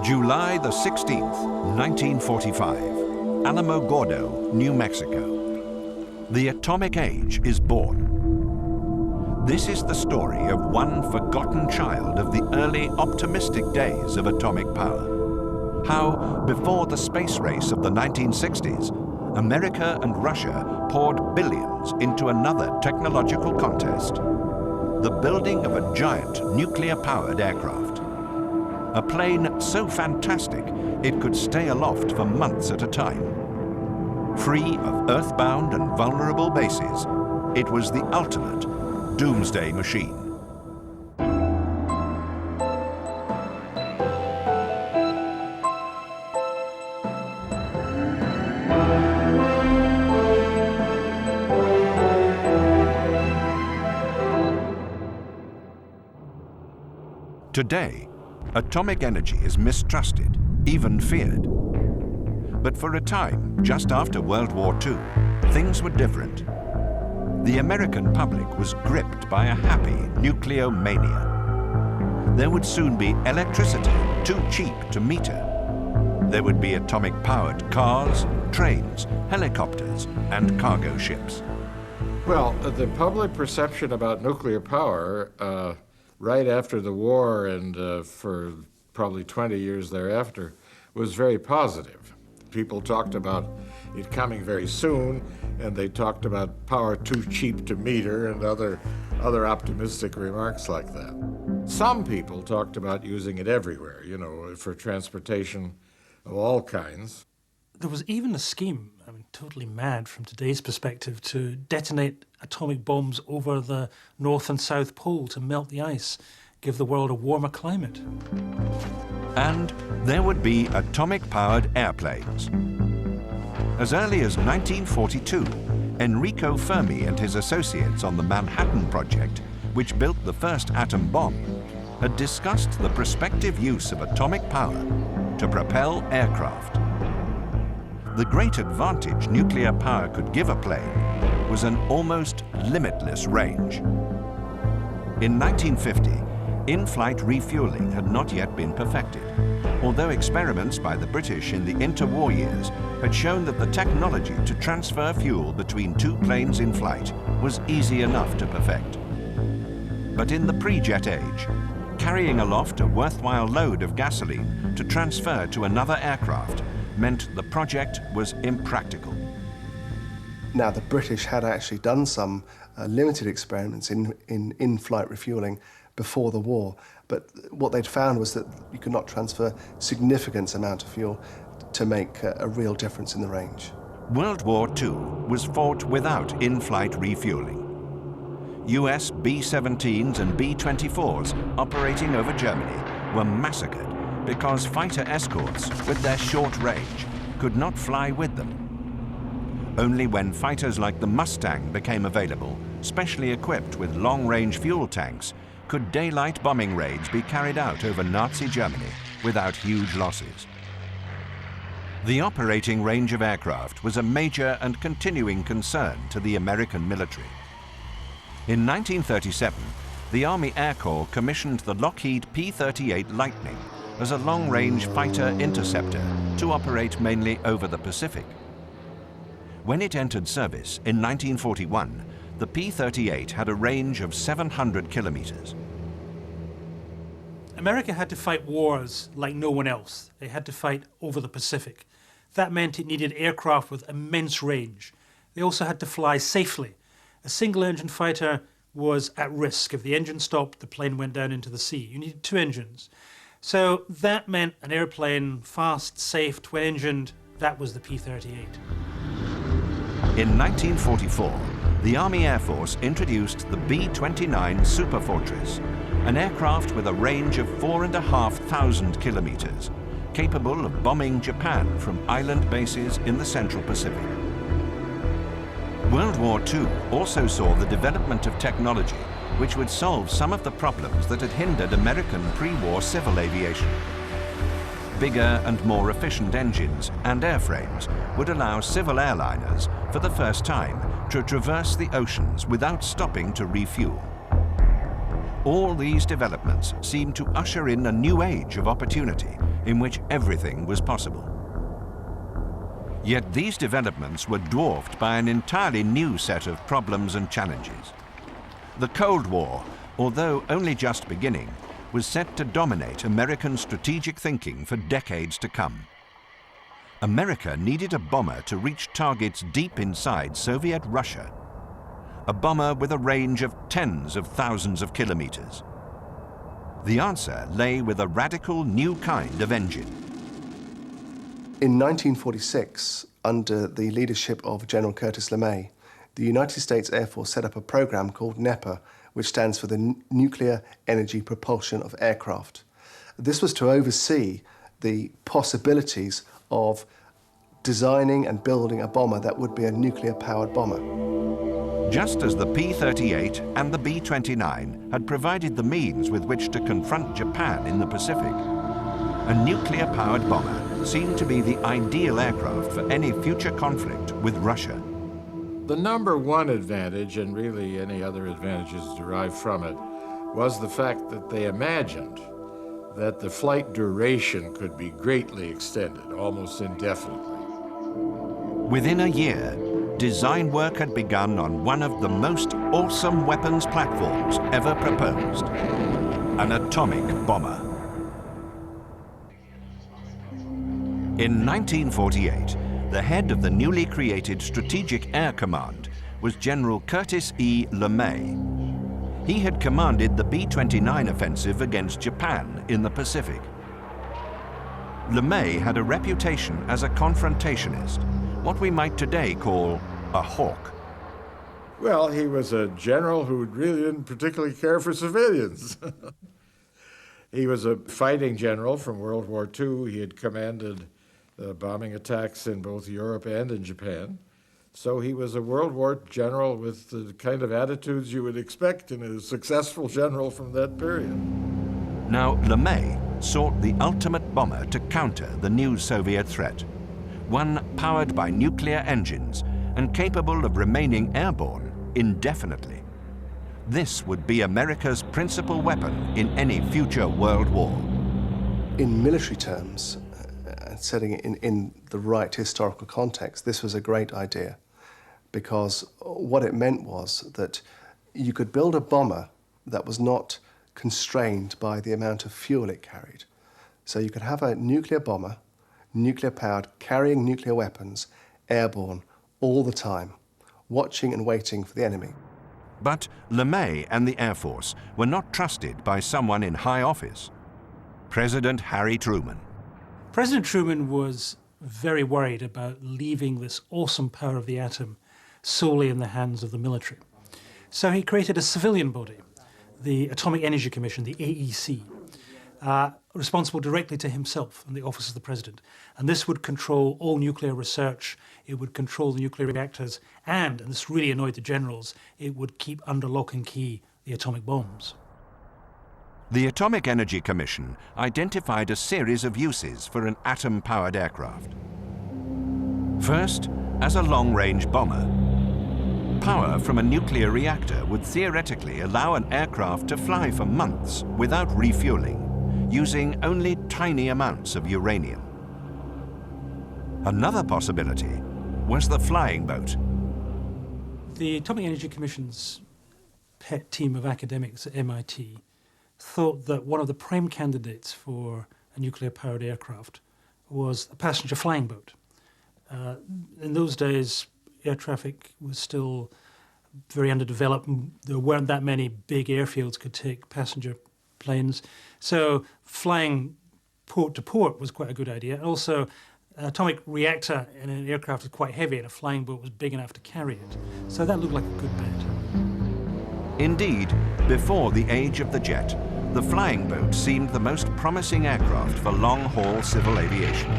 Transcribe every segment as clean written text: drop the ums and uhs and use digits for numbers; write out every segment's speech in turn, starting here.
July the 16th, 1945, Alamogordo, New Mexico. The atomic age is born. This is the story of one forgotten child of the early optimistic days of atomic power. How, before the space race of the 1960s, America and Russia poured billions into another technological contest: the building of a giant nuclear-powered aircraft. A plane so fantastic it could stay aloft for months at a time. Free of earthbound and vulnerable bases, it was the ultimate doomsday machine. Today, atomic energy is mistrusted, even feared. But for a time, just after World War II, things were different. The American public was gripped by a happy nucleomania. There would soon be electricity too cheap to meter. There would be atomic-powered cars, trains, helicopters, and cargo ships. Well, the public perception about nuclear power right after the war and for probably 20 years thereafter was very positive. People talked about it coming very soon, and they talked about power too cheap to meter and other optimistic remarks like that. Some people talked about using it everywhere, you know, for transportation of all kinds. There was even a scheme, I mean, totally mad from today's perspective, to detonate atomic bombs over the North and South Pole to melt the ice, give the world a warmer climate. And there would be atomic-powered airplanes. As early as 1942, Enrico Fermi and his associates on the Manhattan Project, which built the first atom bomb, had discussed the prospective use of atomic power to propel aircraft. The great advantage nuclear power could give a plane was an almost limitless range. In 1950, in-flight refueling had not yet been perfected, although experiments by the British in the interwar years had shown that the technology to transfer fuel between two planes in flight was easy enough to perfect. But in the pre-jet age, carrying aloft a worthwhile load of gasoline to transfer to another aircraft meant the project was impractical. Now, the British had actually done some limited experiments in-flight refueling before the war, but what they'd found was that you could not transfer significant amount of fuel to make a real difference in the range. World War II was fought without in-flight refueling. US B-17s and B-24s operating over Germany were massacred because fighter escorts, with their short range, could not fly with them. Only when fighters like the Mustang became available, specially equipped with long-range fuel tanks, could daylight bombing raids be carried out over Nazi Germany without huge losses. The operating range of aircraft was a major and continuing concern to the American military. In 1937, the Army Air Corps commissioned the Lockheed P-38 Lightning as a long-range fighter interceptor to operate mainly over the Pacific. When it entered service in 1941, the P-38 had a range of 700 kilometers. America had to fight wars like no one else. They had to fight over the Pacific. That meant it needed aircraft with immense range. They also had to fly safely. A single-engine fighter was at risk. If the engine stopped, the plane went down into the sea. You needed two engines. So that meant an airplane, fast, safe, twin-engined. That was the P-38. In 1944, the Army Air Force introduced the B-29 Superfortress, an aircraft with a range of 4,500 kilometers, capable of bombing Japan from island bases in the Central Pacific. World War II also saw the development of technology which would solve some of the problems that had hindered American pre-war civil aviation. Bigger and more efficient engines and airframes would allow civil airliners, for the first time, to traverse the oceans without stopping to refuel. All these developments seemed to usher in a new age of opportunity in which everything was possible. Yet these developments were dwarfed by an entirely new set of problems and challenges. The Cold War, although only just beginning, was set to dominate American strategic thinking for decades to come. America needed a bomber to reach targets deep inside Soviet Russia. A bomber with a range of tens of thousands of kilometers. The answer lay with a radical new kind of engine. In 1946, under the leadership of General Curtis LeMay, the United States Air Force set up a program called NEPA, which stands for the Nuclear Energy Propulsion of Aircraft. This was to oversee the possibilities of designing and building a bomber that would be a nuclear-powered bomber. Just as the P-38 and the B-29 had provided the means with which to confront Japan in the Pacific, a nuclear-powered bomber seemed to be the ideal aircraft for any future conflict with Russia. The number one advantage, and really any other advantages derived from it, was the fact that they imagined that the flight duration could be greatly extended, almost indefinitely. Within a year, design work had begun on one of the most awesome weapons platforms ever proposed, an atomic bomber. In 1948, the head of the newly created Strategic Air Command was General Curtis E. LeMay. He had commanded the B-29 offensive against Japan in the Pacific. LeMay had a reputation as a confrontationist, what we might today call a hawk. Well, he was a general who really didn't particularly care for civilians. He was a fighting general from World War II. He had commanded bombing attacks in both Europe and in Japan. So he was a World War general with the kind of attitudes you would expect in a successful general from that period. Now, LeMay sought the ultimate bomber to counter the new Soviet threat, one powered by nuclear engines and capable of remaining airborne indefinitely. This would be America's principal weapon in any future world war. In military terms, setting it in the right historical context, this was a great idea, because what it meant was that you could build a bomber that was not constrained by the amount of fuel it carried. So you could have a nuclear bomber, nuclear-powered, carrying nuclear weapons, airborne, all the time, watching and waiting for the enemy. But LeMay and the Air Force were not trusted by someone in high office, President Harry Truman. President Truman was very worried about leaving this awesome power of the atom solely in the hands of the military. So he created a civilian body, the Atomic Energy Commission, the AEC, responsible directly to himself and the Office of the President. And this would control all nuclear research, it would control the nuclear reactors, and this really annoyed the generals, it would keep under lock and key the atomic bombs. The Atomic Energy Commission identified a series of uses for an atom-powered aircraft. First, as a long-range bomber. Power from a nuclear reactor would theoretically allow an aircraft to fly for months without refueling, using only tiny amounts of uranium. Another possibility was the flying boat. The Atomic Energy Commission's pet team of academics at MIT thought that one of the prime candidates for a nuclear-powered aircraft was a passenger flying boat. In those days, air traffic was still very underdeveloped. There weren't that many big airfields could take passenger planes. So flying port to port was quite a good idea. Also, an atomic reactor in an aircraft is quite heavy, and a flying boat was big enough to carry it. So that looked like a good bet. Indeed, before the age of the jet, the flying boat seemed the most promising aircraft for long-haul civil aviation.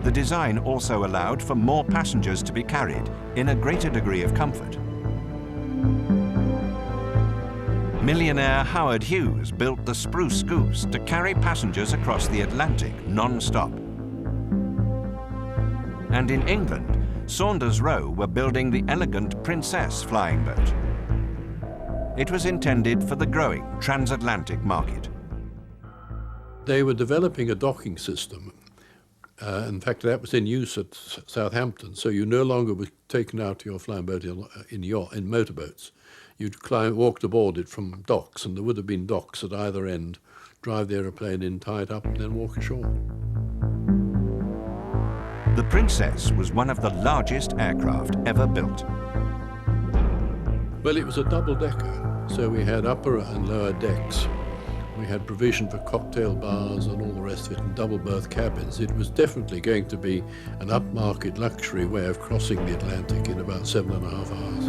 The design also allowed for more passengers to be carried in a greater degree of comfort. Millionaire Howard Hughes built the Spruce Goose to carry passengers across the Atlantic non-stop. And in England, Saunders Roe were building the elegant Princess flying boat. It was intended for the growing transatlantic market. They were developing a docking system. In fact, that was in use at Southampton, so you no longer were taken out to your flying boat in motorboats. You'd walked aboard it from docks, and there would have been docks at either end, drive the aeroplane in, tie it up, and then walk ashore. The Princess was one of the largest aircraft ever built. Well, it was a double-decker, so we had upper and lower decks. We had provision for cocktail bars and all the rest of it, and double-berth cabins. It was definitely going to be an upmarket luxury way of crossing the Atlantic in about 7.5 hours.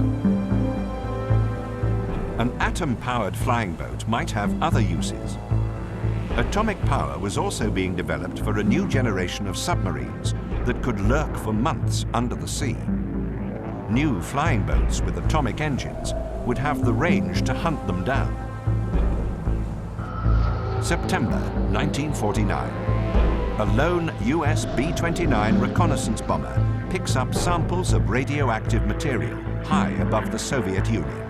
An atom-powered flying boat might have other uses. Atomic power was also being developed for a new generation of submarines that could lurk for months under the sea. New flying boats with atomic engines would have the range to hunt them down. September 1949. A lone US B-29 reconnaissance bomber picks up samples of radioactive material high above the Soviet Union.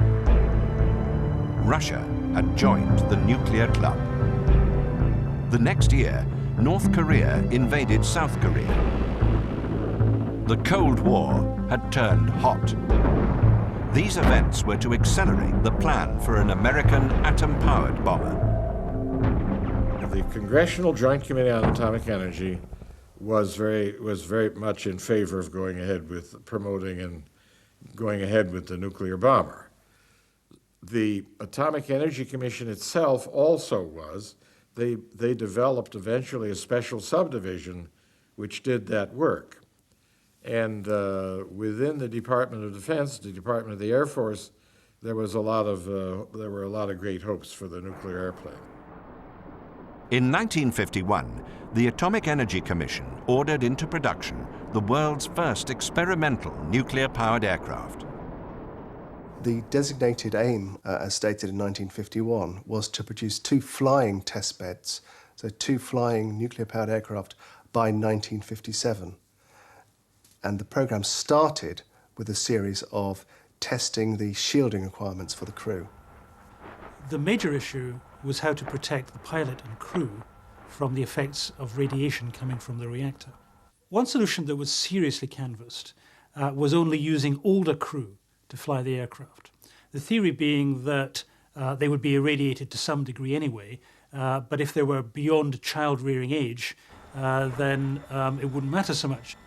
Russia had joined the nuclear club. The next year, North Korea invaded South Korea. The Cold War had turned hot. These events were to accelerate the plan for an American atom-powered bomber. The Congressional Joint Committee on Atomic Energy was very much in favor of going ahead with promoting and going ahead with the nuclear bomber. The Atomic Energy Commission itself also was. They developed eventually a special subdivision which did that work. And within the Department of Defense, the Department of the Air Force, there were a lot of great hopes for the nuclear airplane. In 1951, the Atomic Energy Commission ordered into production the world's first experimental nuclear-powered aircraft. The designated aim, as stated in 1951, was to produce 2 flying test beds, so 2 flying nuclear-powered aircraft by 1957. And the program started with a series of testing the shielding requirements for the crew. The major issue was how to protect the pilot and crew from the effects of radiation coming from the reactor. One solution that was seriously canvassed was only using older crew to fly the aircraft. The theory being that they would be irradiated to some degree anyway, but if they were beyond child-rearing age, then it wouldn't matter so much.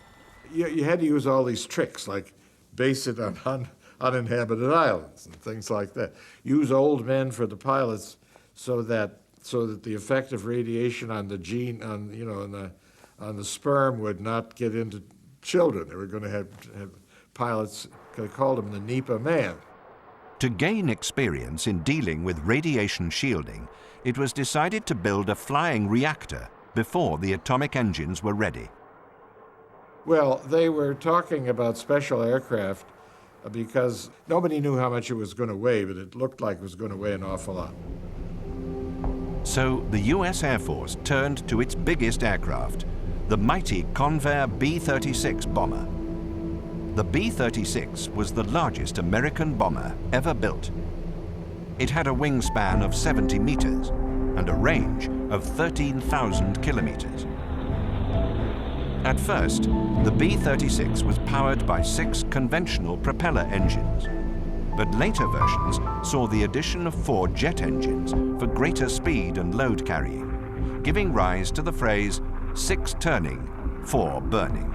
You had to use all these tricks, like base it on uninhabited islands and things like that. Use old men for the pilots so that the effect of radiation on the gene, on the sperm would not get into children. They were going to have pilots, they called them the NEPA man. To gain experience in dealing with radiation shielding, it was decided to build a flying reactor before the atomic engines were ready. Well, they were talking about special aircraft because nobody knew how much it was going to weigh, but it looked like it was going to weigh an awful lot. So the US Air Force turned to its biggest aircraft, the mighty Convair B-36 bomber. The B-36 was the largest American bomber ever built. It had a wingspan of 70 meters and a range of 13,000 kilometers. At first, the B-36 was powered by 6 conventional propeller engines, but later versions saw the addition of 4 jet engines for greater speed and load carrying, giving rise to the phrase 6 turning, 4 burning.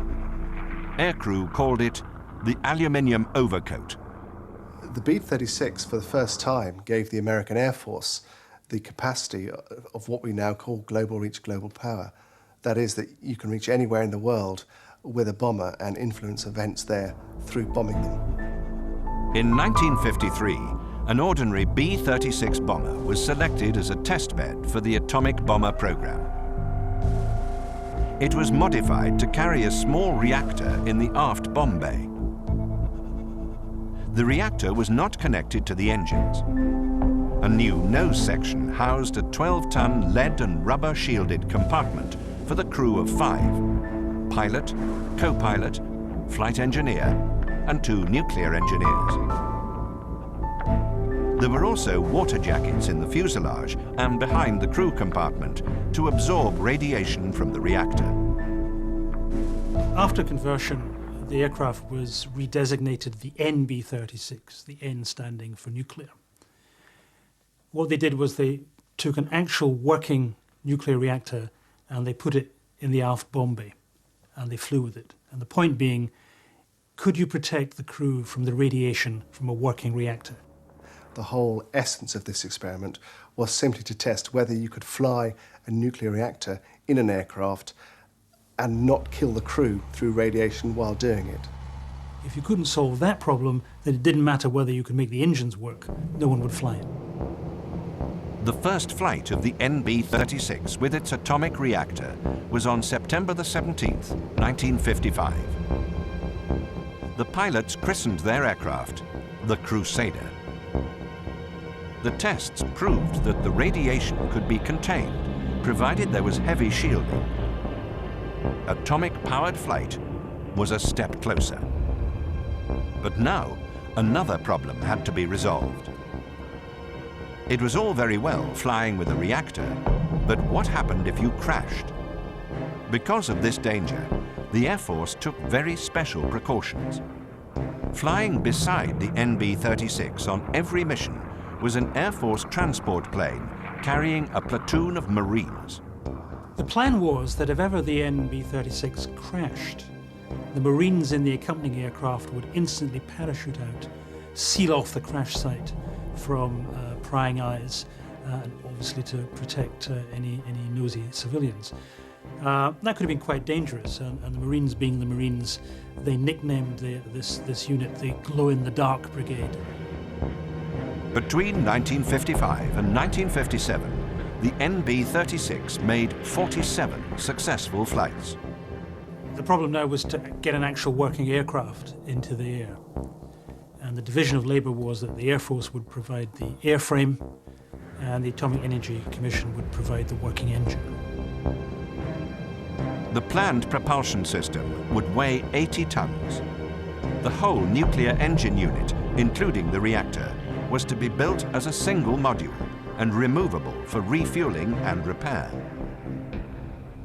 Aircrew called it the aluminium overcoat. The B-36 for the first time gave the American Air Force the capacity of what we now call global reach, global power. That is, that you can reach anywhere in the world with a bomber and influence events there through bombing them. In 1953, an ordinary B-36 bomber was selected as a test bed for the atomic bomber program. It was modified to carry a small reactor in the aft bomb bay. The reactor was not connected to the engines. A new nose section housed a 12-ton lead and rubber shielded compartment for the crew of 5, pilot, co-pilot, flight engineer, and 2 nuclear engineers. There were also water jackets in the fuselage and behind the crew compartment to absorb radiation from the reactor. After conversion, the aircraft was redesignated the NB-36, the N standing for nuclear. What they did was they took an actual working nuclear reactor and they put it in the aft bomb bay and they flew with it. And the point being, could you protect the crew from the radiation from a working reactor? The whole essence of this experiment was simply to test whether you could fly a nuclear reactor in an aircraft and not kill the crew through radiation while doing it. If you couldn't solve that problem, then it didn't matter whether you could make the engines work. No one would fly it. The first flight of the NB-36 with its atomic reactor was on September the 17th, 1955. The pilots christened their aircraft the Crusader. The tests proved that the radiation could be contained, provided there was heavy shielding. Atomic-powered flight was a step closer. But now, another problem had to be resolved. It was all very well flying with a reactor, but what happened if you crashed? Because of this danger, the Air Force took very special precautions. Flying beside the NB-36 on every mission was an Air Force transport plane carrying a platoon of Marines. The plan was that if ever the NB-36 crashed, the Marines in the accompanying aircraft would instantly parachute out, seal off the crash site from prying eyes, and obviously to protect any nosy civilians. That could have been quite dangerous, and the Marines being the Marines, they nicknamed this unit the Glow-in-the-Dark Brigade. Between 1955 and 1957, the NB-36 made 47 successful flights. The problem now was to get an actual working aircraft into the air. And the division of labour was that the Air Force would provide the airframe and the Atomic Energy Commission would provide the working engine. The planned propulsion system would weigh 80 tons. The whole nuclear engine unit, including the reactor, was to be built as a single module and removable for refueling and repair.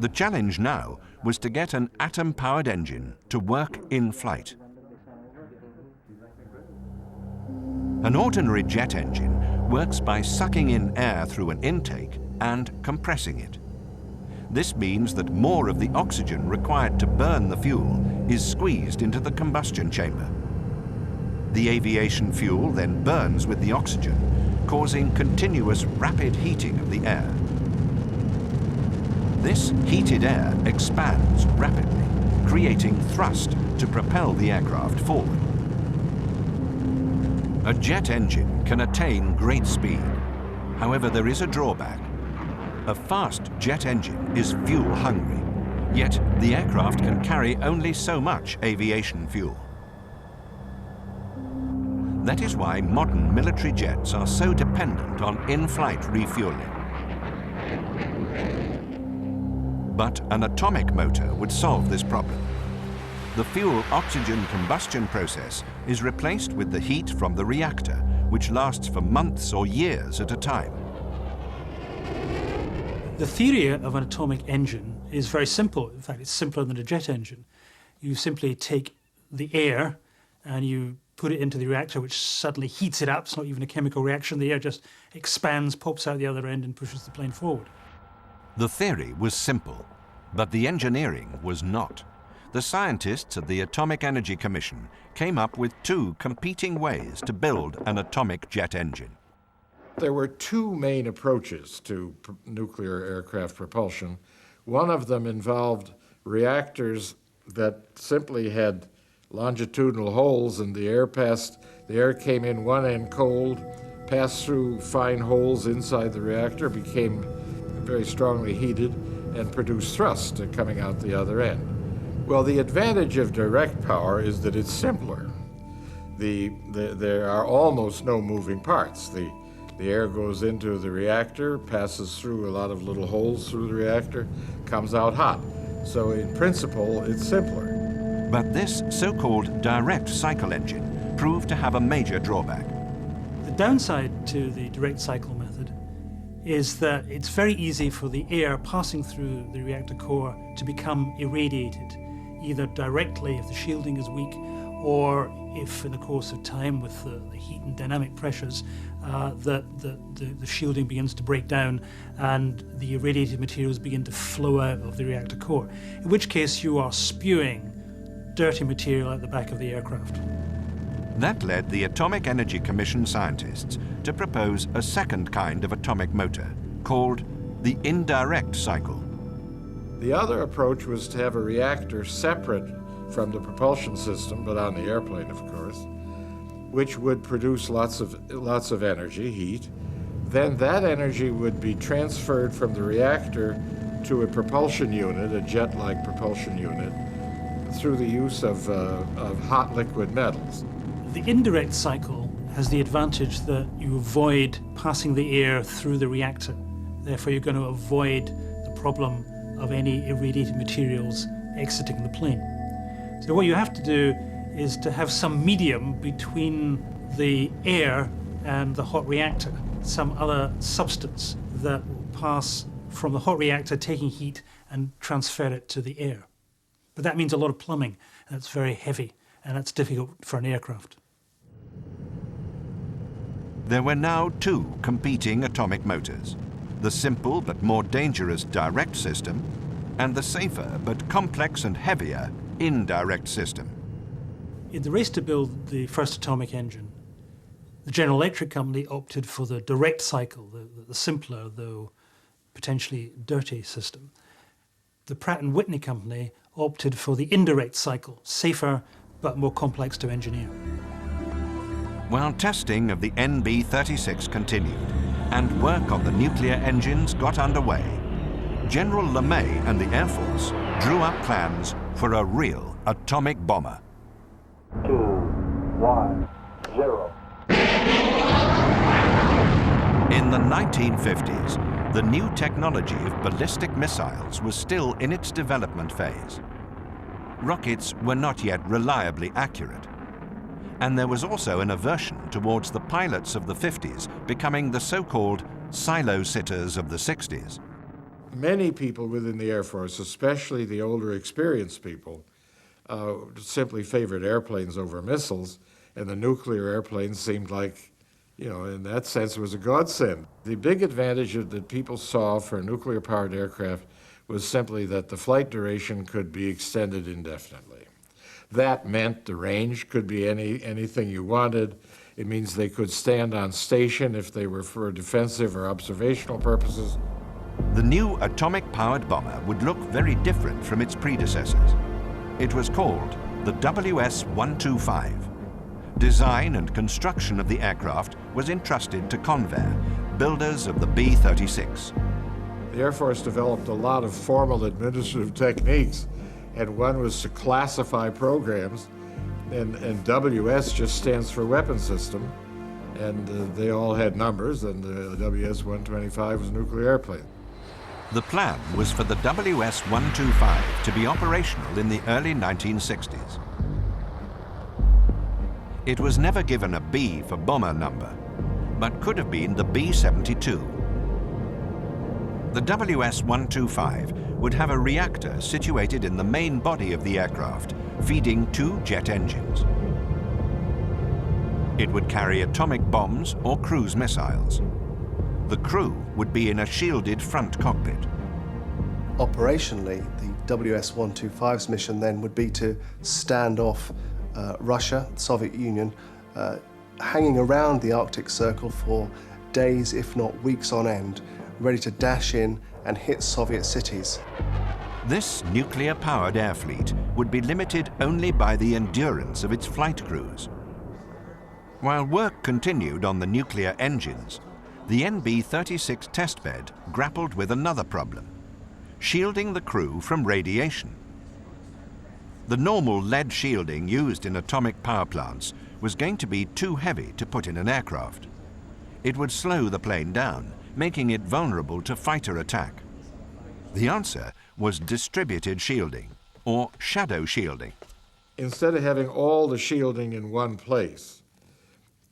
The challenge now was to get an atom-powered engine to work in flight. An ordinary jet engine works by sucking in air through an intake and compressing it. This means that more of the oxygen required to burn the fuel is squeezed into the combustion chamber. The aviation fuel then burns with the oxygen, causing continuous rapid heating of the air. This heated air expands rapidly, creating thrust to propel the aircraft forward. A jet engine can attain great speed. However, there is a drawback. A fast jet engine is fuel hungry, yet the aircraft can carry only so much aviation fuel. That is why modern military jets are so dependent on in-flight refueling. But an atomic motor would solve this problem. The fuel-oxygen combustion process is replaced with the heat from the reactor, which lasts for months or years at a time. The theory of an atomic engine is very simple. In fact, it's simpler than a jet engine. You simply take the air and you put it into the reactor, which suddenly heats it up. It's not even a chemical reaction. The air just expands, pops out the other end, and pushes the plane forward. The theory was simple, but the engineering was not. The scientists at the Atomic Energy Commission came up with 2 competing ways to build an atomic jet engine. There were 2 main approaches to nuclear aircraft propulsion. One of them involved reactors that simply had longitudinal holes, and the air came in one end cold, passed through fine holes inside the reactor, became very strongly heated, and produced thrust coming out the other end. Well, the advantage of direct power is that it's simpler. There are almost no moving parts. The air goes into the reactor, passes through a lot of little holes through the reactor, comes out hot. So in principle, it's simpler. But this so-called direct cycle engine proved to have a major drawback. The downside to the direct cycle method is that it's very easy for the air passing through the reactor core to become irradiated, either directly if the shielding is weak, or if in the course of time with the heat and dynamic pressures the shielding begins to break down and the irradiated materials begin to flow out of the reactor core, in which case you are spewing dirty material out the back of the aircraft. That led the Atomic Energy Commission scientists to propose a second kind of atomic motor, called the indirect cycle. The other approach was to have a reactor separate from the propulsion system, but on the airplane, of course, which would produce lots of energy, heat. Then that energy would be transferred from the reactor to a propulsion unit, a jet-like propulsion unit, through the use of hot liquid metals. The indirect cycle has the advantage that you avoid passing the air through the reactor. Therefore, you're going to avoid the problem of any irradiated materials exiting the plane. So what you have to do is to have some medium between the air and the hot reactor, some other substance that will pass from the hot reactor, taking heat, and transfer it to the air. But that means a lot of plumbing, and it's very heavy, and that's difficult for an aircraft. There were now two competing atomic motors, the simple but more dangerous direct system, and the safer but complex and heavier indirect system. In the race to build the first atomic engine, the General Electric company opted for the direct cycle, the simpler, though potentially dirty system. The Pratt Whitney company opted for the indirect cycle, safer but more complex to engineer. While testing of the NB-36 continued and work on the nuclear engines got underway, General LeMay and the Air Force drew up plans for a real atomic bomber. 2, 1, 0. In the 1950s, the new technology of ballistic missiles was still in its development phase. Rockets were not yet reliably accurate. And there was also an aversion towards the pilots of the 50s becoming the so-called silo sitters of the 60s. Many people within the Air Force, especially the older experienced people, simply favored airplanes over missiles, and the nuclear airplanes seemed like, in that sense, it was a godsend. The big advantage that people saw for a nuclear-powered aircraft was simply that the flight duration could be extended indefinitely. That meant the range could be anything you wanted. It means they could stand on station if they were for defensive or observational purposes. The new atomic-powered bomber would look very different from its predecessors. It was called the WS-125. Design and construction of the aircraft was entrusted to Convair, builders of the B-36. The Air Force developed a lot of formal administrative techniques, and one was to classify programs, and WS just stands for weapon system, and they all had numbers, and the WS-125 was a nuclear airplane. The plan was for the WS-125 to be operational in the early 1960s. It was never given a B for bomber number, but could have been the B-72. The WS-125 would have a reactor situated in the main body of the aircraft, feeding two jet engines. It would carry atomic bombs or cruise missiles. The crew would be in a shielded front cockpit. Operationally, the WS-125's mission then would be to stand off Russia, the Soviet Union, hanging around the Arctic Circle for days, if not weeks on end, ready to dash in and hit Soviet cities. This nuclear-powered air fleet would be limited only by the endurance of its flight crews. While work continued on the nuclear engines, the NB-36 testbed grappled with another problem: shielding the crew from radiation. The normal lead shielding used in atomic power plants was going to be too heavy to put in an aircraft. It would slow the plane down, making it vulnerable to fighter attack. The answer was distributed shielding, or shadow shielding. instead of having all the shielding in one place,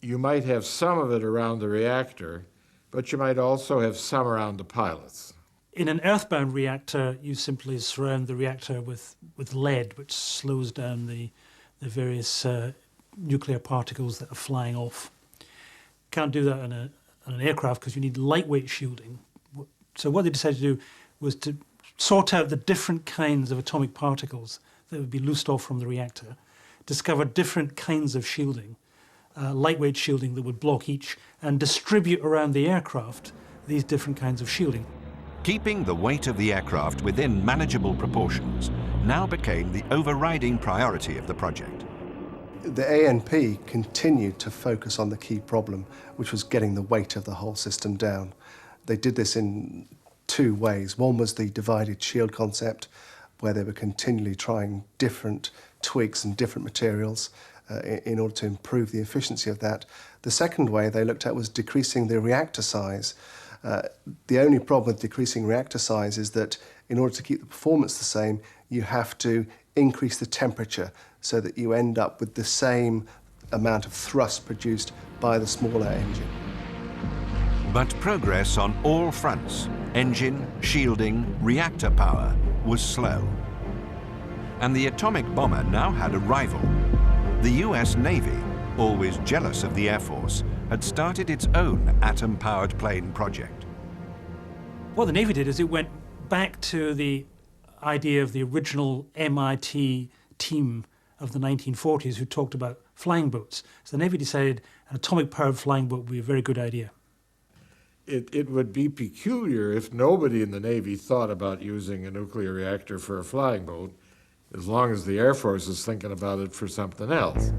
you might have some of it around the reactor, but you might also have some around the pilots. In an earthbound reactor, you simply surround the reactor with lead, which slows down the various nuclear particles that are flying off. Can't do that on an aircraft because you need lightweight shielding. So what they decided to do was to sort out the different kinds of atomic particles that would be loosed off from the reactor, discover different kinds of shielding, lightweight shielding that would block each, and distribute around the aircraft these different kinds of shielding. Keeping the weight of the aircraft within manageable proportions now became the overriding priority of the project. The ANP continued to focus on the key problem, which was getting the weight of the whole system down. They did this in two ways. One was the divided shield concept, where they were continually trying different tweaks and different materials in order to improve the efficiency of that. The second way they looked at was decreasing the reactor size. The only problem with decreasing reactor size is that in order to keep the performance the same, you have to increase the temperature so that you end up with the same amount of thrust produced by the smaller engine. But progress on all fronts, engine, shielding, reactor power, was slow. And the atomic bomber now had a rival. The US Navy, always jealous of the Air Force, had started its own atom-powered plane project. What the Navy did is it went back to the idea of the original MIT team of the 1940s who talked about flying boats. So the Navy decided an atomic-powered flying boat would be a very good idea. It would be peculiar if nobody in the Navy thought about using a nuclear reactor for a flying boat, as long as the Air Force is thinking about it for something else.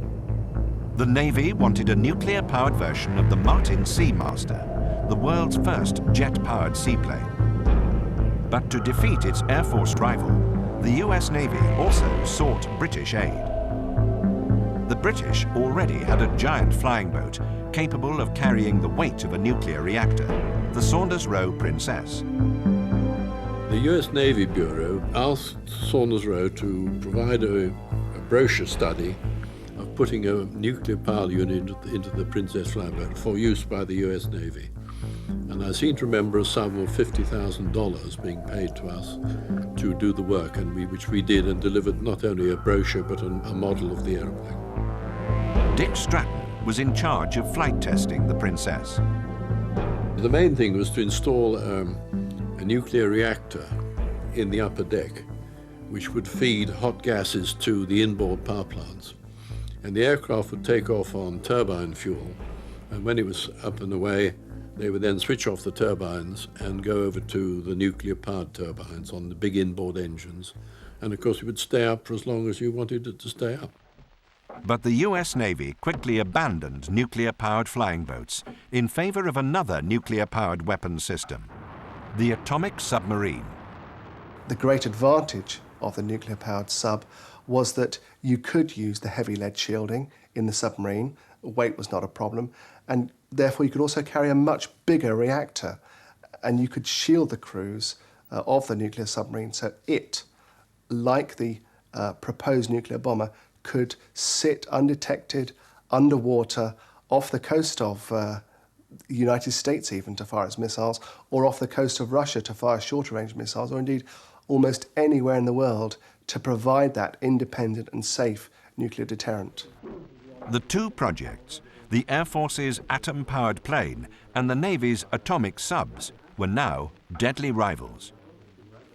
The Navy wanted a nuclear-powered version of the Martin Seamaster, the world's first jet-powered seaplane. But to defeat its Air Force rival, the US Navy also sought British aid. The British already had a giant flying boat capable of carrying the weight of a nuclear reactor, the Saunders Roe Princess. The US Navy Bureau asked Saunders Roe to provide a brochure study of putting a nuclear power unit into the Princess flying boat for use by the US Navy. And I seem to remember a sum of $50,000 being paid to us to do the work, which we did, and delivered not only a brochure but a model of the aeroplane. Dick Stratton was in charge of flight testing the Princess. The main thing was to install a nuclear reactor in the upper deck, which would feed hot gases to the inboard power plants. And the aircraft would take off on turbine fuel, and when it was up and away, they would then switch off the turbines and go over to the nuclear-powered turbines on the big inboard engines. And of course, it would stay up for as long as you wanted it to stay up. But the US Navy quickly abandoned nuclear-powered flying boats in favor of another nuclear-powered weapons system, the atomic submarine. The great advantage of the nuclear-powered sub was that you could use the heavy lead shielding in the submarine. Weight was not a problem, and therefore you could also carry a much bigger reactor, and you could shield the crews of the nuclear submarine so it, like the proposed nuclear bomber, could sit undetected underwater off the coast of the United States even to fire its missiles, or off the coast of Russia to fire shorter range missiles, or indeed almost anywhere in the world to provide that independent and safe nuclear deterrent. The two projects, the Air Force's atom-powered plane and the Navy's atomic subs, were now deadly rivals.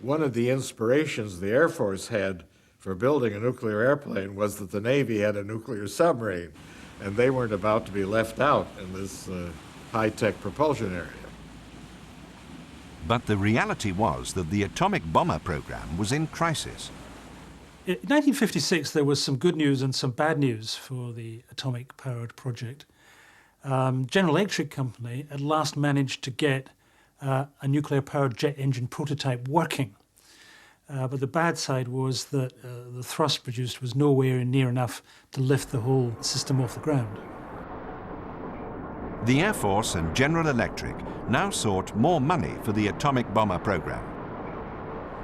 One of the inspirations the Air Force had for building a nuclear airplane was that the Navy had a nuclear submarine, and they weren't about to be left out in this high-tech propulsion area. But the reality was that the atomic bomber program was in crisis. In 1956, there was some good news and some bad news for the atomic-powered project. General Electric Company at last managed to get a nuclear-powered jet engine prototype working. But the bad side was that the thrust produced was nowhere near enough to lift the whole system off the ground. The Air Force and General Electric now sought more money for the atomic bomber program.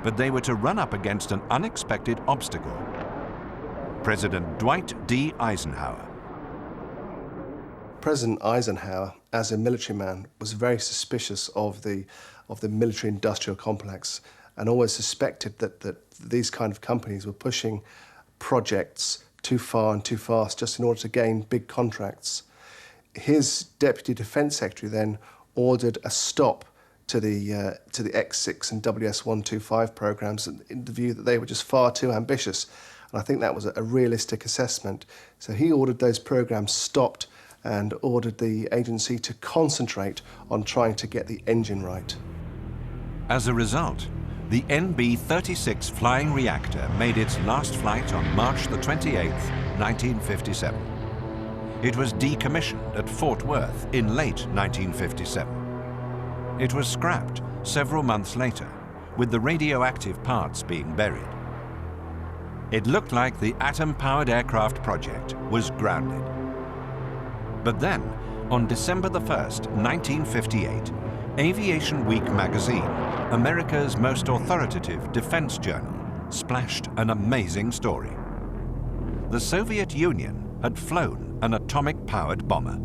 But they were to run up against an unexpected obstacle. President Dwight D. Eisenhower. President Eisenhower, as a military man, was very suspicious of the military-industrial complex, and always suspected that these kind of companies were pushing projects too far and too fast just in order to gain big contracts. His Deputy Defence Secretary then ordered a stop to the X6 and WS-125 programs in the view that they were just far too ambitious. And I think that was a realistic assessment. So he ordered those programs stopped and ordered the agency to concentrate on trying to get the engine right. As a result, the NB-36 flying reactor made its last flight on March the 28th, 1957. It was decommissioned at Fort Worth in late 1957. It was scrapped several months later, with the radioactive parts being buried. It looked like the atom-powered aircraft project was grounded. But then, on December the 1st, 1958, Aviation Week magazine, America's most authoritative defense journal, splashed an amazing story. The Soviet Union had flown an atomic-powered bomber.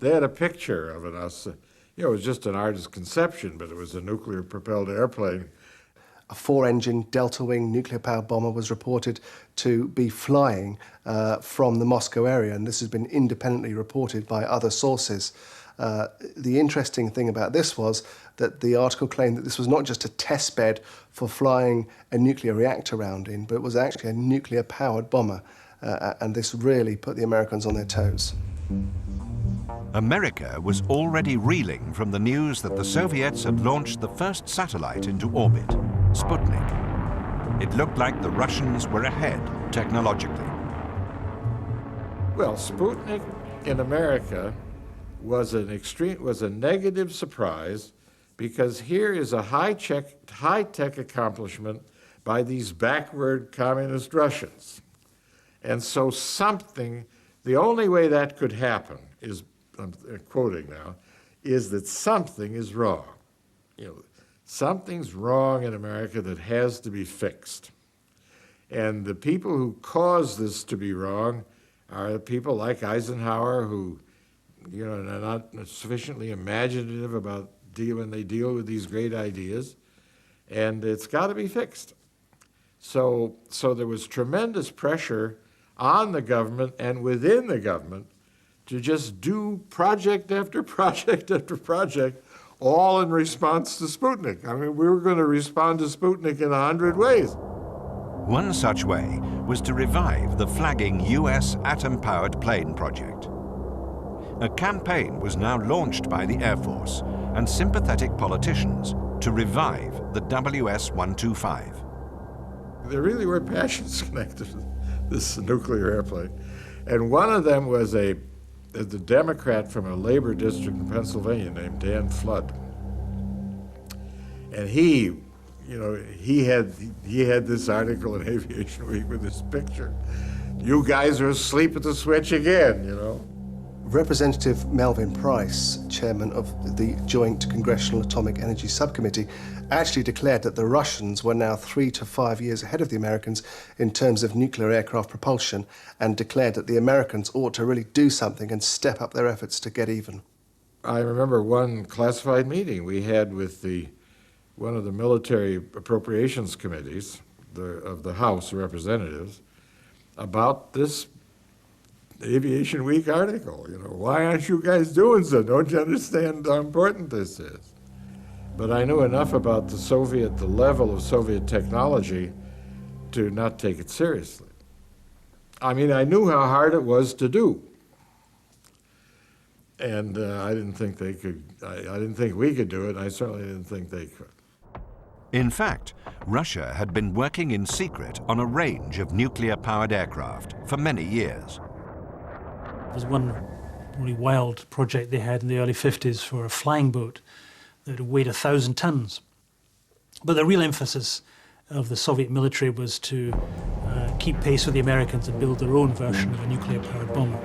They had a picture of it. It was just an artist's conception, but it was a nuclear-propelled airplane. A 4-engine delta-wing nuclear-powered bomber was reported to be flying from the Moscow area, and this has been independently reported by other sources. The interesting thing about this was that the article claimed that this was not just a test bed for flying a nuclear reactor around in, but it was actually a nuclear-powered bomber, and this really put the Americans on their toes. America was already reeling from the news that the Soviets had launched the first satellite into orbit, Sputnik. It looked like the Russians were ahead technologically. Well, Sputnik in America was a negative surprise, because here is a high-tech accomplishment by these backward communist Russians. And so the only way that could happen is, I'm quoting now, is that something is wrong. Something's wrong in America that has to be fixed. And the people who caused this to be wrong are people like Eisenhower, who are not sufficiently imaginative about when they deal with these great ideas, and it's got to be fixed. So there was tremendous pressure on the government and within the government to just do project after project after project, all in response to Sputnik. I mean, we were going to respond to Sputnik in 100 ways. One such way was to revive the flagging US atom-powered plane project. A campaign was now launched by the Air Force and sympathetic politicians to revive the WS-125. There really were passions connected to this nuclear airplane. And one of them was the Democrat from a labor district in Pennsylvania named Dan Flood. And he had this article in Aviation Week with this picture. You guys are asleep at the switch again, Representative Melvin Price, chairman of the Joint Congressional Atomic Energy Subcommittee, actually declared that the Russians were now 3 to 5 years ahead of the Americans in terms of nuclear aircraft propulsion, and declared that the Americans ought to really do something and step up their efforts to get even. I remember one classified meeting we had with one of the military appropriations committees of the House of Representatives about this Aviation Week article. Why aren't you guys doing so? Don't you understand how important this is? But I knew enough about the level of Soviet technology to not take it seriously. I mean, I knew how hard it was to do. And I didn't think they could, I didn't think we could do it, and I certainly didn't think they could. In fact, Russia had been working in secret on a range of nuclear-powered aircraft for many years. There was one really wild project they had in the early 50s for a flying boat that weighed 1,000 tons. But the real emphasis of the Soviet military was to keep pace with the Americans and build their own version of a nuclear-powered bomber.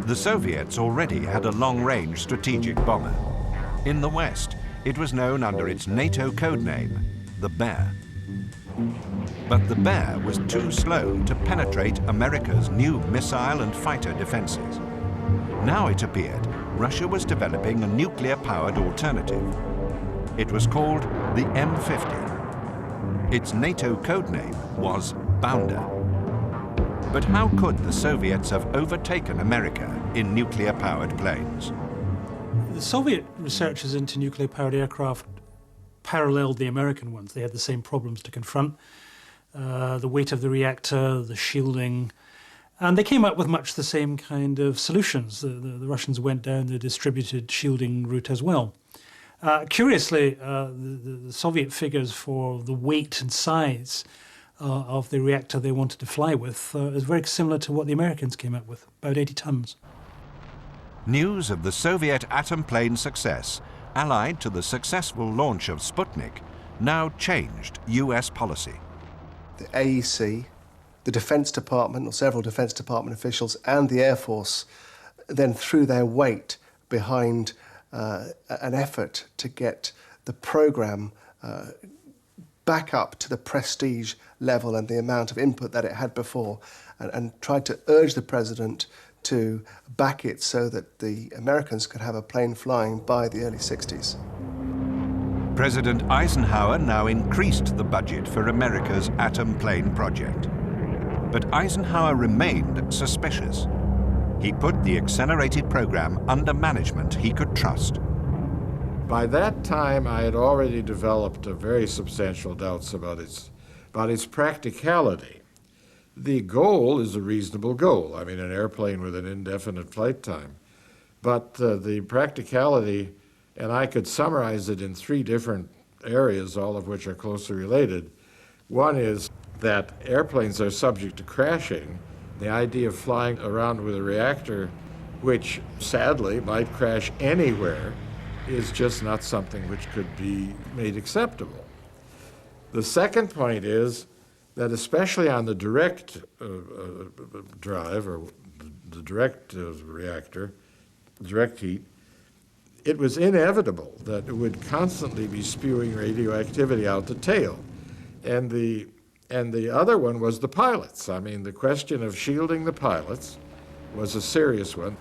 The Soviets already had a long-range strategic bomber. In the West, it was known under its NATO code name, the Bear. But the Bear was too slow to penetrate America's new missile and fighter defenses. Now it appeared Russia was developing a nuclear-powered alternative. It was called the M50. Its NATO codename was Bounder. But how could the Soviets have overtaken America in nuclear-powered planes? The Soviet researchers into nuclear-powered aircraft paralleled the American ones. They had the same problems to confront. The weight of the reactor, the shielding, and they came up with much the same kind of solutions. The Russians went down the distributed shielding route as well. Curiously, the Soviet figures for the weight and size of the reactor they wanted to fly with is very similar to what the Americans came up with, about 80 tons. News of the Soviet atom plane success, allied to the successful launch of Sputnik, now changed US policy. The AEC, the Defense Department, or several Defense Department officials, and the Air Force then threw their weight behind an effort to get the program back up to the prestige level and the amount of input that it had before, and tried to urge the president to back it so that the Americans could have a plane flying by the early 60s. President Eisenhower now increased the budget for America's atom plane project. But Eisenhower remained suspicious. He put the accelerated program under management he could trust. By that time, I had already developed very substantial doubts about its practicality. The goal is a reasonable goal. I mean, an airplane with an indefinite flight time. But the practicality, and I could summarize it in 3 different areas, all of which are closely related. One is that airplanes are subject to crashing. The idea of flying around with a reactor, which sadly might crash anywhere, is just not something which could be made acceptable. The second point is that especially on the direct drive, or the direct reactor, direct heat, it was inevitable that it would constantly be spewing radioactivity out the tail. And the other one was the pilots. I mean, the question of shielding the pilots was a serious one.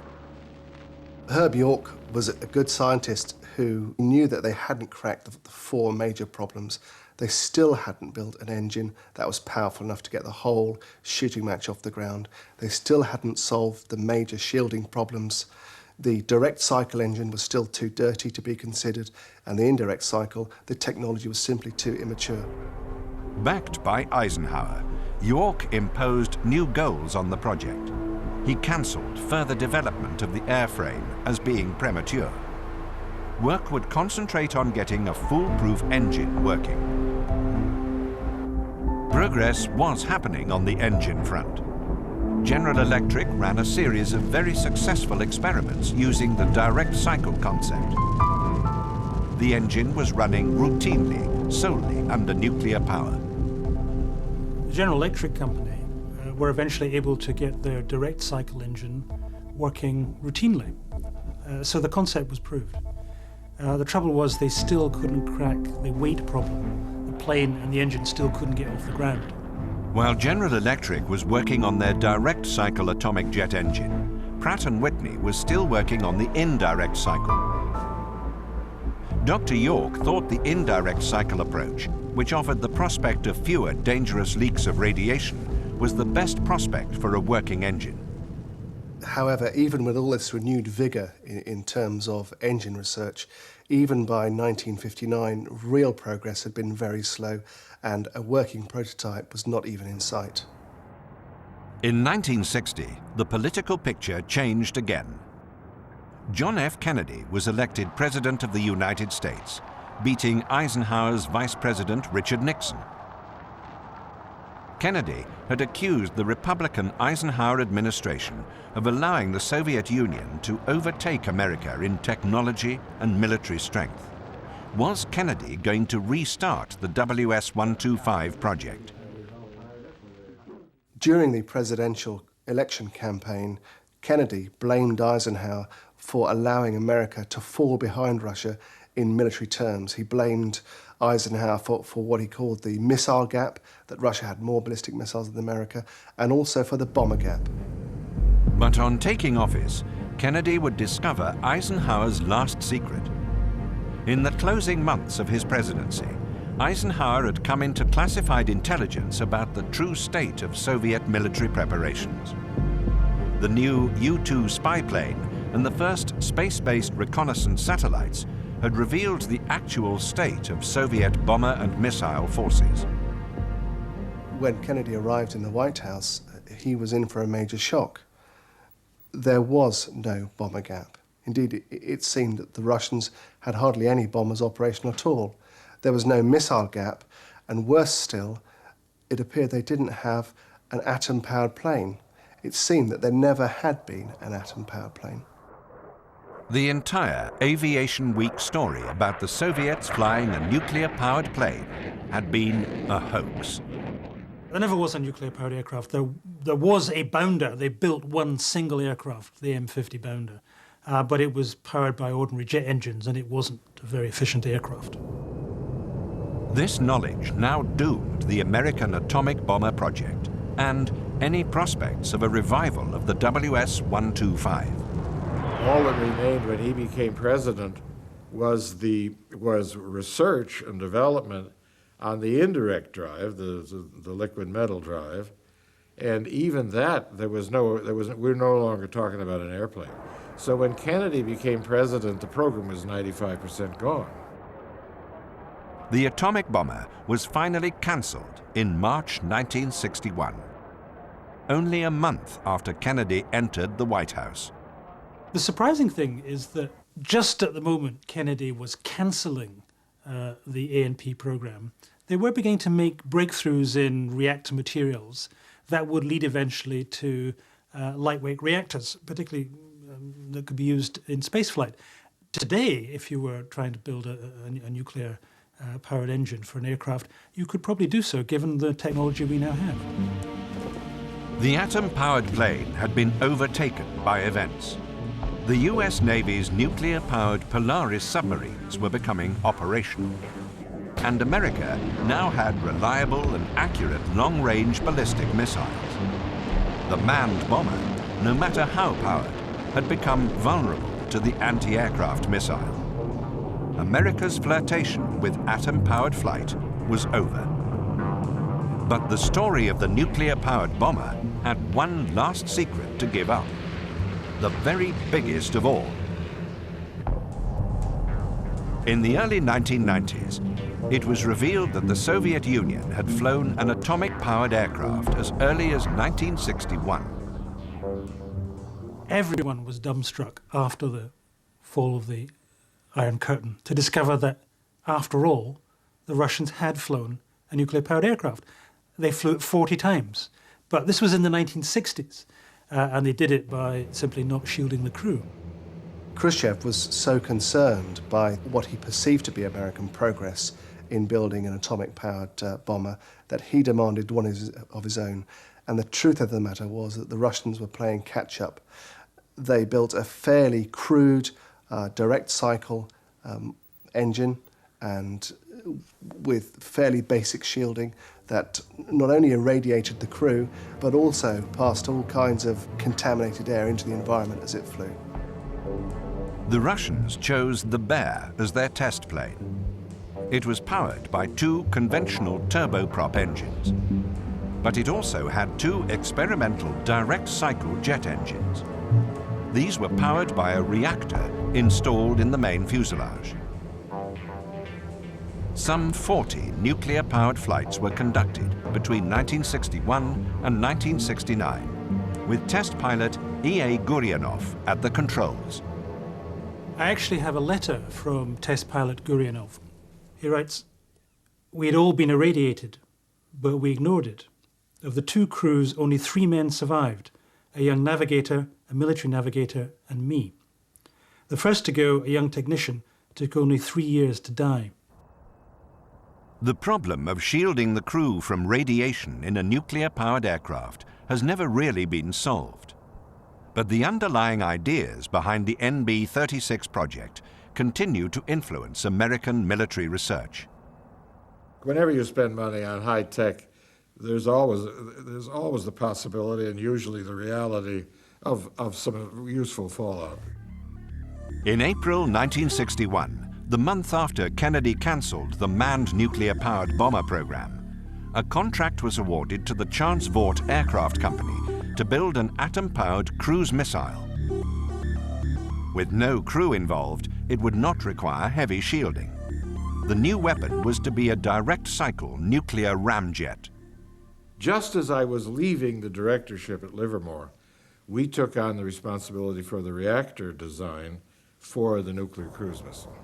Herb York was a good scientist who knew that they hadn't cracked the 4 major problems. They still hadn't built an engine that was powerful enough to get the whole shooting match off the ground. They still hadn't solved the major shielding problems. The direct cycle engine was still too dirty to be considered, and the indirect cycle, the technology was simply too immature. Backed by Eisenhower, York imposed new goals on the project. He cancelled further development of the airframe as being premature. Work would concentrate on getting a foolproof engine working. Progress was happening on the engine front. General Electric ran a series of very successful experiments using the direct cycle concept. The engine was running routinely, solely under nuclear power. The General Electric company were eventually able to get their direct cycle engine working routinely. So the concept was proved. The trouble was they still couldn't crack the weight problem. The plane and the engine still couldn't get off the ground. While General Electric was working on their direct cycle atomic jet engine, Pratt Whitney was still working on the indirect cycle. Dr. York thought the indirect cycle approach, which offered the prospect of fewer dangerous leaks of radiation, was the best prospect for a working engine. However, even with all this renewed vigour in terms of engine research, even by 1959, real progress had been very slow, and a working prototype was not even in sight. In 1960, the political picture changed again. John F. Kennedy was elected President of the United States, beating Eisenhower's Vice President Richard Nixon. Kennedy had accused the Republican Eisenhower administration of allowing the Soviet Union to overtake America in technology and military strength. Was Kennedy going to restart the WS-125 project? During the presidential election campaign, Kennedy blamed Eisenhower for allowing America to fall behind Russia in military terms. He blamed Eisenhower for what he called the missile gap, that Russia had more ballistic missiles than America, and also for the bomber gap. But on taking office, Kennedy would discover Eisenhower's last secret. In the closing months of his presidency, Eisenhower had come into classified intelligence about the true state of Soviet military preparations. The new U-2 spy plane and the first space-based reconnaissance satellites had revealed the actual state of Soviet bomber and missile forces. When Kennedy arrived in the White House, he was in for a major shock. There was no bomber gap. Indeed, it seemed that the Russians had hardly any bombers operational at all. There was no missile gap, and worse still, it appeared they didn't have an atom-powered plane. It seemed that there never had been an atom-powered plane. The entire Aviation Week story about the Soviets flying a nuclear-powered plane had been a hoax. There never was a nuclear-powered aircraft. There was a bounder. They built one single aircraft, the M50 bounder, but it was powered by ordinary jet engines, and it wasn't a very efficient aircraft. This knowledge now doomed the American atomic bomber project and any prospects of a revival of the WS-125. All that remained when he became president was research and development on the indirect drive, the liquid metal drive, and even that we're no longer talking about an airplane. So when Kennedy became president, the program was 95% gone. The atomic bomber was finally cancelled in March 1961, only a month after Kennedy entered the White House. The surprising thing is that just at the moment Kennedy was cancelling the A&P program, they were beginning to make breakthroughs in reactor materials that would lead eventually to lightweight reactors, particularly that could be used in spaceflight. Today, if you were trying to build a nuclear powered engine for an aircraft, you could probably do so given the technology we now have. The atom-powered plane had been overtaken by events. The US Navy's nuclear-powered Polaris submarines were becoming operational. And America now had reliable and accurate long-range ballistic missiles. The manned bomber, no matter how powered, had become vulnerable to the anti-aircraft missile. America's flirtation with atom-powered flight was over. But the story of the nuclear-powered bomber had one last secret to give up. The very biggest of all. In the early 1990s, it was revealed that the Soviet Union had flown an atomic-powered aircraft as early as 1961. Everyone was dumbstruck after the fall of the Iron Curtain to discover that, after all, the Russians had flown a nuclear-powered aircraft. They flew it 40 times. But this was in the 1960s, and they did it by simply not shielding the crew. Khrushchev was so concerned by what he perceived to be American progress in building an atomic-powered bomber that he demanded one of his own. And the truth of the matter was that the Russians were playing catch-up. They built a fairly crude direct cycle engine, and with fairly basic shielding that not only irradiated the crew, but also passed all kinds of contaminated air into the environment as it flew. The Russians chose the Bear as their test plane. It was powered by two conventional turboprop engines, but it also had two experimental direct cycle jet engines. These were powered by a reactor installed in the main fuselage. Some 40 nuclear-powered flights were conducted between 1961 and 1969, with test pilot E.A. Guryanov at the controls. I actually have a letter from test pilot Guryanov. He writes, "We had all been irradiated, but we ignored it. Of the two crews, only 3 men survived, a young navigator, a military navigator, and me. The first to go, a young technician, took only 3 years to die." The problem of shielding the crew from radiation in a nuclear-powered aircraft has never really been solved. But the underlying ideas behind the NB-36 project continue to influence American military research. Whenever you spend money on high tech, there's always the possibility and usually the reality of some useful fallout. In April 1961, the month after Kennedy cancelled the manned nuclear-powered bomber program, a contract was awarded to the Chance Vought Aircraft Company to build an atom-powered cruise missile. With no crew involved, it would not require heavy shielding. The new weapon was to be a direct-cycle nuclear ramjet. Just as I was leaving the directorship at Livermore, we took on the responsibility for the reactor design for the nuclear cruise missile.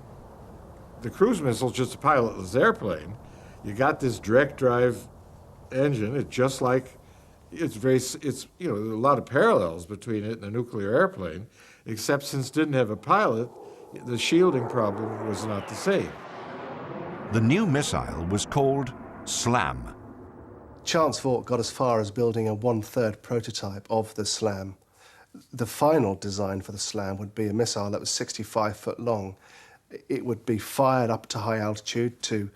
The cruise missile is just a pilotless airplane. You got this direct drive engine. It's just like, it's you know, there are a lot of parallels between it and a nuclear airplane, except since it didn't have a pilot, the shielding problem was not the same. The new missile was called SLAM. Chance Vought got as far as building a 1/3 prototype of the SLAM. The final design for the SLAM would be a missile that was 65 foot long. It would be fired up to high altitude to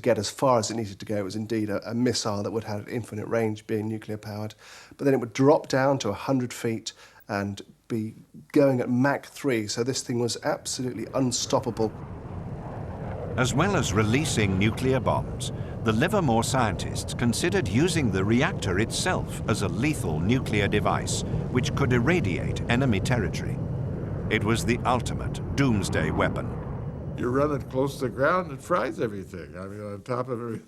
get as far as it needed to go. It was indeed a missile that would have infinite range, being nuclear powered. But then it would drop down to 100 feet and be going at Mach 3. So this thing was absolutely unstoppable. As well as releasing nuclear bombs, the Livermore scientists considered using the reactor itself as a lethal nuclear device which could irradiate enemy territory. It was the ultimate doomsday weapon. You run it close to the ground, it fries everything. I mean, on top of it.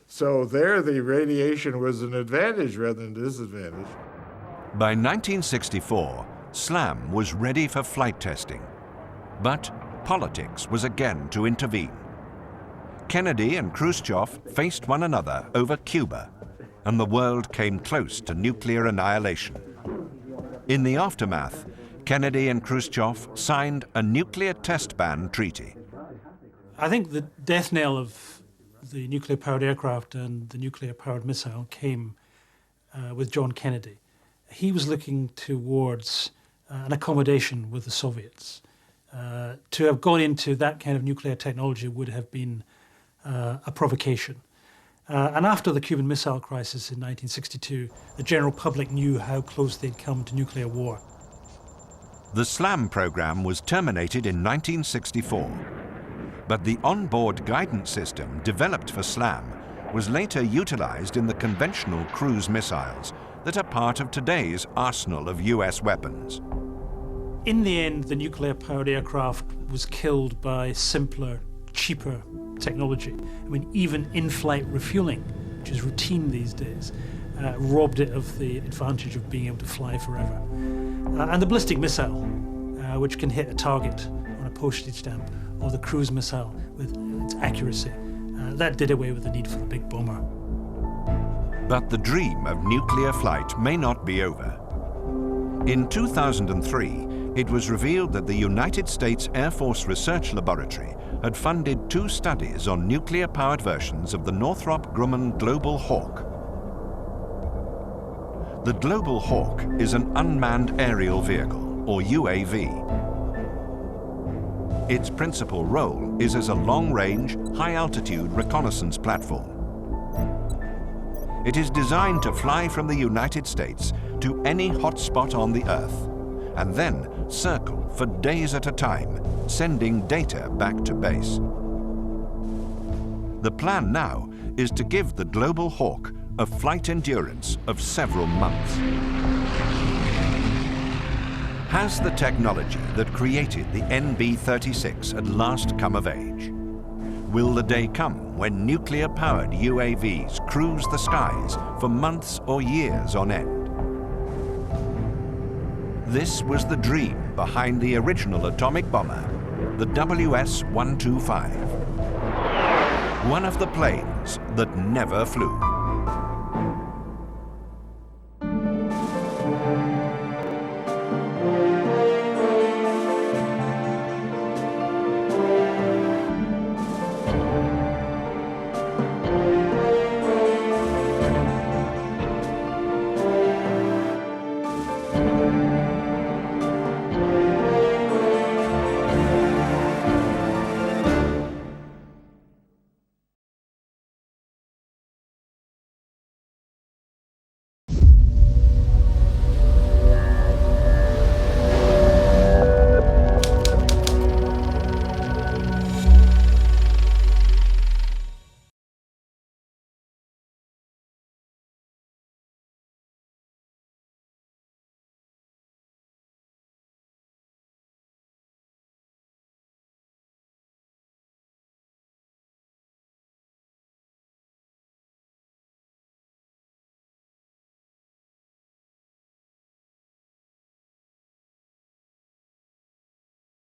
So there, the radiation was an advantage rather than disadvantage. By 1964, SLAM was ready for flight testing. But politics was again to intervene. Kennedy and Khrushchev faced one another over Cuba, and the world came close to nuclear annihilation. In the aftermath, Kennedy and Khrushchev signed a nuclear test ban treaty. I think the death knell of the nuclear-powered aircraft and the nuclear-powered missile came with John Kennedy. He was looking towards an accommodation with the Soviets. To have gone into that kind of nuclear technology would have been a provocation. And after the Cuban Missile Crisis in 1962, the general public knew how close they'd come to nuclear war. The SLAM program was terminated in 1964, but the onboard guidance system developed for SLAM was later utilized in the conventional cruise missiles that are part of today's arsenal of US weapons. In the end, the nuclear-powered aircraft was killed by simpler, cheaper technology. I mean, even in-flight refueling, which is routine these days, robbed it of the advantage of being able to fly forever. And the ballistic missile, which can hit a target on a postage stamp, or the cruise missile with its accuracy, that did away with the need for the big bomber. But the dream of nuclear flight may not be over. In 2003, it was revealed that the United States Air Force Research Laboratory had funded 2 studies on nuclear-powered versions of the Northrop Grumman Global Hawk. The Global Hawk is an unmanned aerial vehicle, or UAV. Its principal role is as a long-range, high-altitude reconnaissance platform. It is designed to fly from the United States to any hotspot on the Earth, and then circle for days at a time, sending data back to base. The plan now is to give the Global Hawk a flight endurance of several months. Has the technology that created the NB-36 at last come of age? Will the day come when nuclear-powered UAVs cruise the skies for months or years on end? This was the dream behind the original atomic bomber, the WS-125. One of the planes that never flew.